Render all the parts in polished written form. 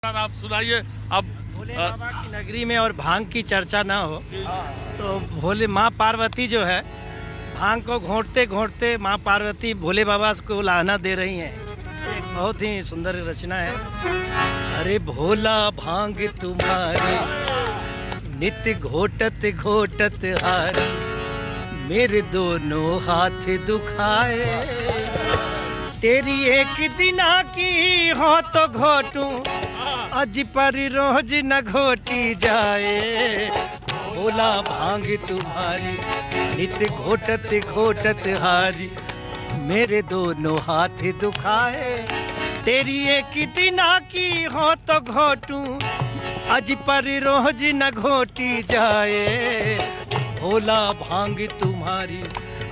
आप सुनाइए। अब भोले बाबा की नगरी में और भांग की चर्चा ना हो तो भोले माँ पार्वती जो है भांग को घोंटते घोंटते माँ पार्वती भोले बाबा को लाना दे रही हैं। एक बहुत ही सुंदर रचना है। अरे भोला भांग तुम्हारी नित्य घोटत घोटत हारी, मेरे दोनों हाथ दुखाए, तेरी एक दिना की हो तो घोटूं, अज पर रोज न घोटी जाए। भोला भांग तुम्हारी नित्य घोटत घोटत हारी, मेरे दोनों हाथ दुखाए, तेरी एक दिना की हो तो घोटूं, अज पर रोज न घोटी जाए। भोला भांग तुम्हारी।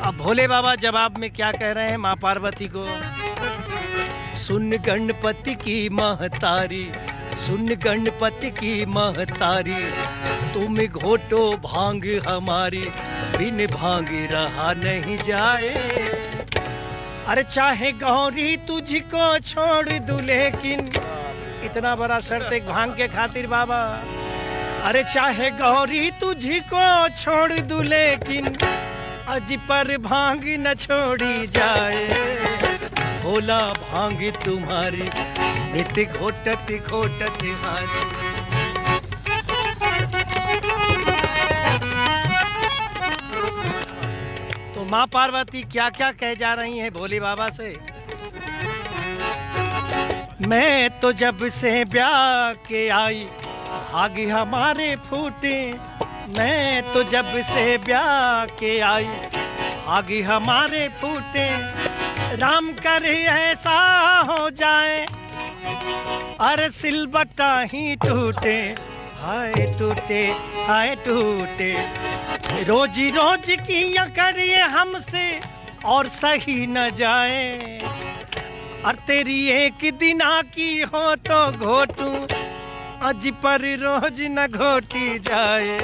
अब भोले बाबा जवाब में क्या कह रहे हैं माँ पार्वती को? सुन गणपति की महतारी, सुन गणपति की महतारी, तुम घोटो भांग हमारी, बिन भांग रहा नहीं जाए। अरे चाहे गौरी तुझको छोड़ दूं लेकिन, इतना बड़ा शर्त एक भांग के खातिर बाबा। अरे चाहे गौरी तुझको छोड़ दूं लेकिन, अज पर भांग न छोड़ी जाए। भोला भांग तुम्हारी नित्य घोटत घोटत हारी। तो माँ पार्वती क्या क्या कह जा रही हैं भोले बाबा से? मैं तो जब से ब्याह के आई भाग हमारे फूटे, मैं तो जब से ब्याह के आई भाग हमारे फूटे, राम करे ऐसा हो जाए अरे सिलबट्टा ही टूटे, हाय टूटे हाय टूटे। रोजी रोज की करिए हमसे और सही न जाए, और तेरी एक दिना की हो तो घोटूं, अज पर रोज न घोटी जाए।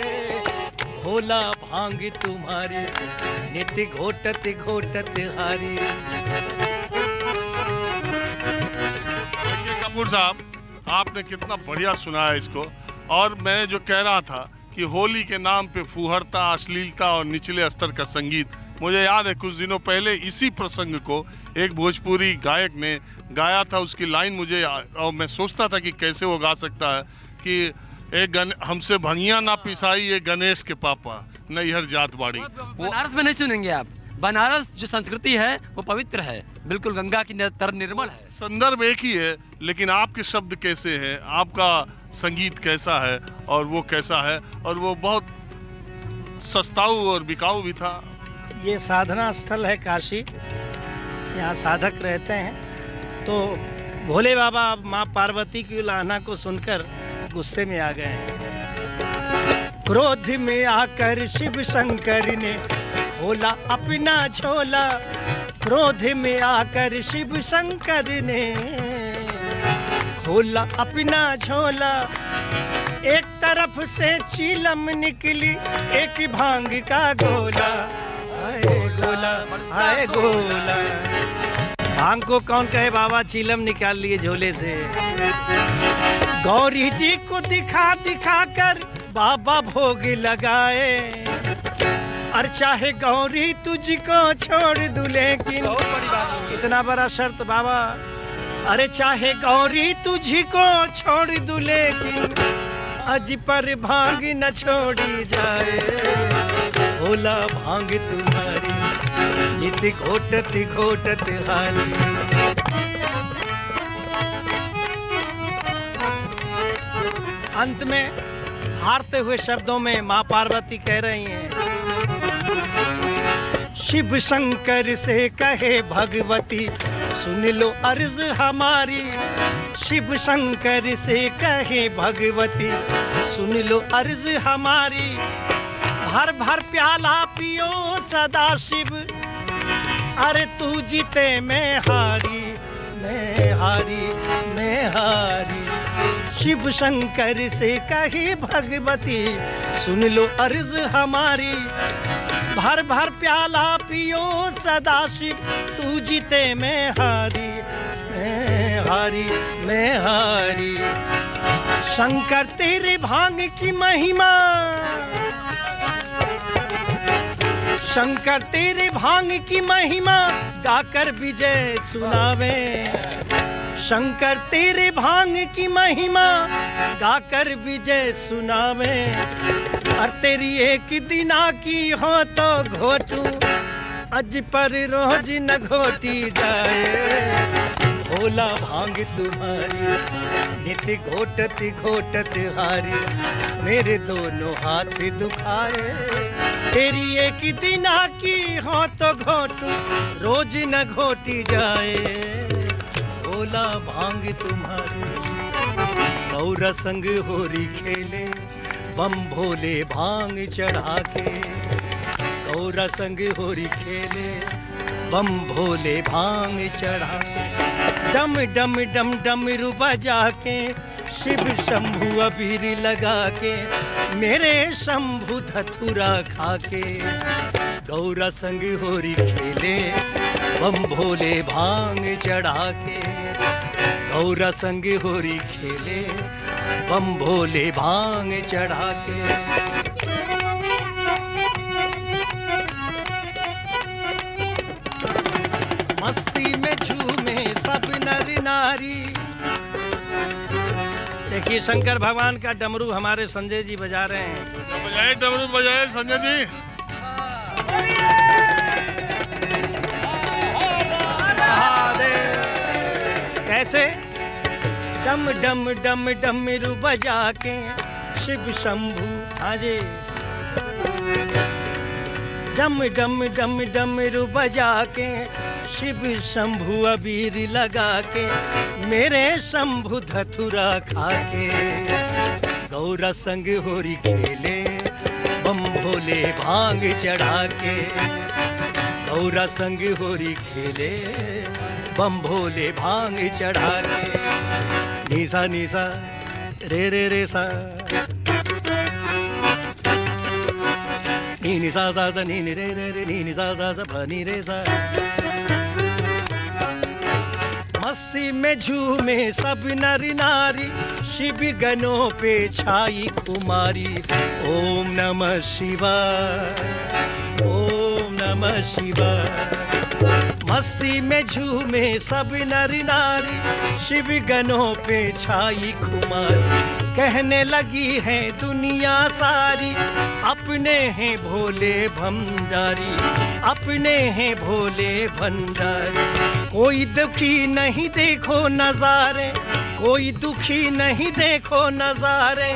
भोला भांग तुम्हारी नित्य घोटत घोटत हारी। कपूर साहब, आपने कितना बढ़िया सुनाया इसको। और मैं जो कह रहा था कि होली के नाम पे फुहरता, अश्लीलता और निचले स्तर का संगीत, मुझे याद है कुछ दिनों पहले इसी प्रसंग को एक भोजपुरी गायक ने गाया था। उसकी लाइन मुझे, और मैं सोचता था कि कैसे वो गा सकता है कि हमसे भंगिया ना पिसाई ये गणेश के पापा, नैहर जात बाड़ी। बनारस में नहीं सुनेंगे आप। बनारस जो संस्कृति है वो पवित्र है, बिल्कुल गंगा की तरह निर्मल है। संदर्भ एक ही है, लेकिन आपके शब्द कैसे हैं, आपका संगीत कैसा है और वो कैसा है, और वो बहुत सस्ताऊ और बिकाऊ भी था। ये साधना स्थल है काशी, यहाँ साधक रहते हैं। तो भोले बाबा माँ पार्वती की उलाहना को सुनकर गुस्से में आ गए हैं। क्रोध में आकर शिव शंकर ने खोला अपना झोला, क्रोध में आकर शिव शंकर ने खोला अपना झोला। एक तरफ से चीलम निकली, एक भांग का गोला, हाय गोला हाय गोला। भांग को कौन कहे बाबा, चीलम निकाल लिए झोले से। गौरी जी को दिखा दिखा कर बाबा भोग लगाए, और चाहे गौरी तुझको छोड़ दूं लेकिन, इतना बड़ा शर्त बाबा। अरे चाहे गौरी तुझको छोड़ दूं लेकिन, अज पर भांग न छोड़ी जाए। भोला भांग तुम्हारी नित्य घोटत घोटत हारी। अंत में हारते हुए शब्दों में माँ पार्वती कह रही हैं, शिव शंकर से कहे भगवती सुन लो अर्ज हमारी, शिव शंकर से कहे भगवती सुन लो अर्ज हमारी। भर भर प्याला पियो सदा शिव, अरे तू जीते मैं हारी, मैं हारी मैं हारी। शिव शंकर से कही भगवती सुन लो अर्ज हमारी, भर भर प्याला पियो सदा शिव, तू जीते मैं हारी, मैं हारी मैं हारी। शंकर तेरे भांग की महिमा, शंकर तेरे भांग की महिमा गाकर विजय सुनावे। शंकर तेरे भांग की महिमा गाकर विजय सुनावे। और तेरी एक दिना की हो तो घोटू, अज पर रोज न घोटी जाए। भोला भांग तुम्हारी नित घोटत घोटत हारी, मेरे दोनों हाथ दुखाए। तेरी एक दिना की हो तो घोटू, रोज न घोटी जाए। भोला भांग तुम्हारी गौरा संग होरी खेले, बम भोले भांग चढ़ा के। गौरा संग होरी खेले, बम भोले भांग चढ़ा के। डम डम डम डमरू बजा के, शिव शंभु अबीर लगा के, मेरे शंभु धतुरा खा के। गौरा संग होरी खेले, बम भोले भांग चढ़ा के। गौरा संग होरी खेले, बम भोले भांग चढ़ा के। मस्ती में झूमे सब नर नारी। देखिए शंकर भगवान का डमरू हमारे संजय जी बजा रहे हैं। बजाए डमरू, बजाए संजय जी। कैसे? डम डम डम डमरू बजा के, शिव शंभु हाजे। डम डम डम डमरू बजा के, शिव शंभु अबीर लगा के, मेरे शंभु धतुरा खा के। गौरा संग होरी खेले, बम भोले भांग चढ़ा के। गौरा संग होरी खेले, बम भोले भांग चढ़ा के। निसा निसा रे रे रे सा, नी सा सा सा नी रे रे रे, नी सा सा सा प नी रे सा। मस्ती में झूमे सब नर नारी, शिव गनों पे छाई कुमारी। ओम नमः शिवाय, ओम नमः शिवाय। मस्ती में झूमे सब नर नारी, शिव गनों पे छाई कुमारी। कहने लगी है दुनिया सारी, अपने हैं भोले भंडारी, अपने हैं भोले भंडारी। कोई दुखी नहीं देखो नजारे, कोई दुखी नहीं देखो नजारे,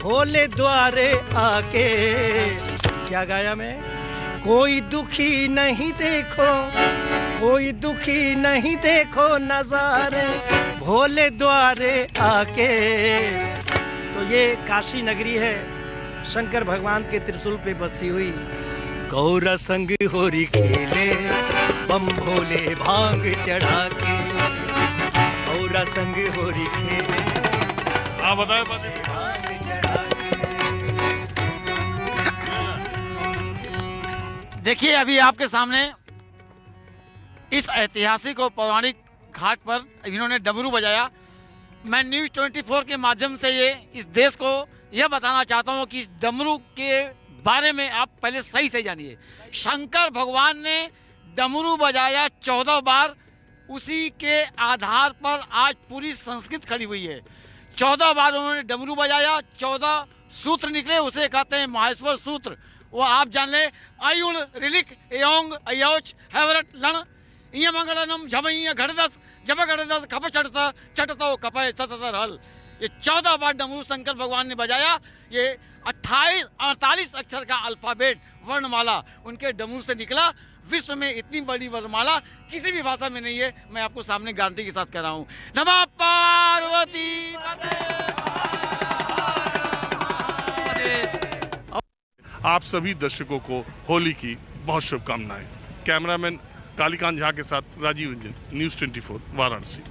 भोले द्वारे आके। क्या गाया मैं? कोई दुखी नहीं देखो, कोई दुखी नहीं देखो नजारे, भोले द्वारे आके। तो ये काशी नगरी है, शंकर भगवान के त्रिशूल पे बसी हुई। गौरा संग होरी खेले, बम भोले भांग चढ़ा के। गौरा संग होरी खेले, आप बताए भांग चढ़ा के। देखिए अभी आपके सामने इस ऐतिहासिक और पौराणिक घाट पर इन्होंने डमरू बजाया। मैं न्यूज़ 24 के माध्यम से ये इस देश को यह बताना चाहता हूँ कि इस डमरू के बारे में आप पहले सही से जानिए। शंकर भगवान ने डमरू बजाया 14 बार, उसी के आधार पर आज पूरी संस्कृति खड़ी हुई है। 14 बार उन्होंने डमरू बजाया, 14 सूत्र निकले, उसे कहते हैं माहेश्वर सूत्र। वो आप जान ले। अयुण रिलिक एयोंग अयोच हैवरट लण इं मंगलनम झमइं घड़दस जब घड़दस कप चढ़ता चटतो कपय सततर हल। ये 14 बार डमरू शंकर भगवान ने बजाया। ये 48 अक्षर का अल्फाबेट वर्णमाला उनके डमरू से निकला। विश्व में इतनी बड़ी वर्णमाला किसी भी भाषा में नहीं है, मैं आपको सामने गारंटी के साथ कह रहा हूँ। नमः पार्वती आप सभी दर्शकों को होली की बहुत शुभकामनाएं। कैमरामैन कालीकांत झा के साथ राजीव रंजन, न्यूज़ 24 वाराणसी।